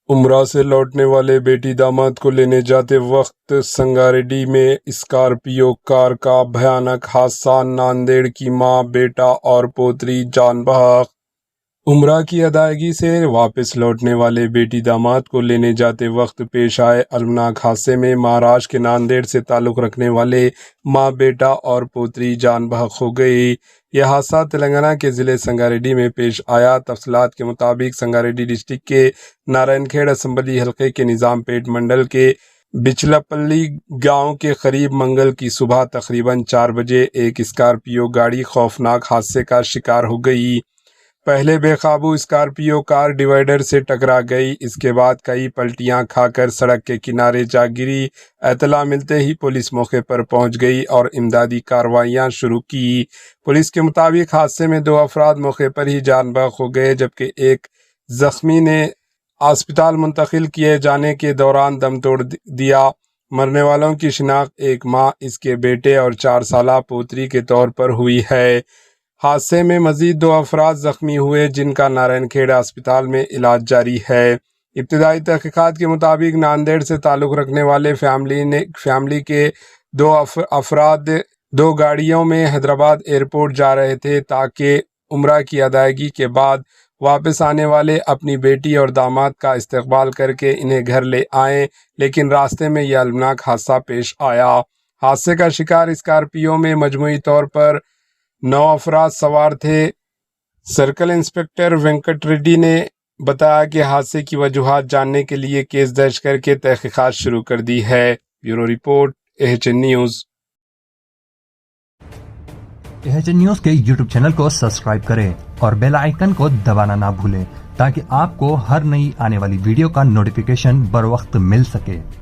عمرہ سے لوٹنے والے بیٹی داماد کو لینے جاتے وقت سنگاریڈی میں اسکارپیو کار کا بھیانک حادثہ، ناندیڑ کی ماں، بیٹا اور پوتری جان بحق۔ عمرہ کی ادائیگی سے واپس لوٹنے والے بیٹی داماد کو لینے جاتے وقت پیش آئے المناک حادثے میں مہاراشٹر کے ناندیڑ سے تعلق رکھنے والے ماں، بیٹا اور پوتری جان بحق ہو گئی۔ یہ حادثہ تلنگانہ کے ضلع سنگاریڈی میں پیش آیا۔ تفصیلات کے مطابق سنگاریڈی ڈسٹرکٹ کے نارائن کھیڑ اسمبلی حلقے کے نظام پیٹ منڈل کے بچلپلی گاؤں کے قریب منگل کی صبح تقریباً 4 بجے ایک اسکارپیو گاڑی خوفناک حادثے کا شکار ہو گئی۔ پہلے بے قابو اسکارپیو کار ڈیوائیڈر سے ٹکرا گئی، اس کے بعد کئی پلٹیاں کھا کر سڑک کے کنارے جا گری۔ اطلاع ملتے ہی پولیس موقع پر پہنچ گئی اور امدادی کارروائیاں شروع کی۔ پولیس کے مطابق حادثے میں 2 افراد موقع پر ہی جان بحق ہو گئے، جبکہ ایک زخمی نے اسپتال منتقل کیے جانے کے دوران دم توڑ دیا۔ مرنے والوں کی شناخت ایک ماں، اس کے بیٹے اور 4 سالہ پوتری کے طور پر ہوئی ہے۔ حادثے میں مزید 2 افراد زخمی ہوئے، جن کا نارائن کھیڑ اسپتال میں علاج جاری ہے۔ ابتدائی تحقیقات کے مطابق ناندیڑ سے تعلق رکھنے والے فیملی کے 2 افراد 2 گاڑیوں میں حیدرآباد ایئرپورٹ جا رہے تھے تاکہ عمرہ کی ادائیگی کے بعد واپس آنے والے اپنی بیٹی اور داماد کا استقبال کر کے انہیں گھر لے آئیں، لیکن راستے میں یہ المناک حادثہ پیش آیا۔ حادثے کا شکار اسکارپیو میں مجموعی طور پر 9 افراد سوار تھے۔ سرکل انسپکٹر وینکٹ ریڈی نے بتایا کہ حادثے کی وجوہات جاننے کے لیے کیس درج کر کے تحقیقات شروع کر دی ہے۔ Bureau report AHN news. AHN news کے یوٹیوب چینل کو سبسکرائب کریں اور بیل آئیکن کو دبانا نہ بھولیں تاکہ آپ کو ہر نئی آنے والی ویڈیو کا نوٹیفیکیشن بر وقت مل سکے۔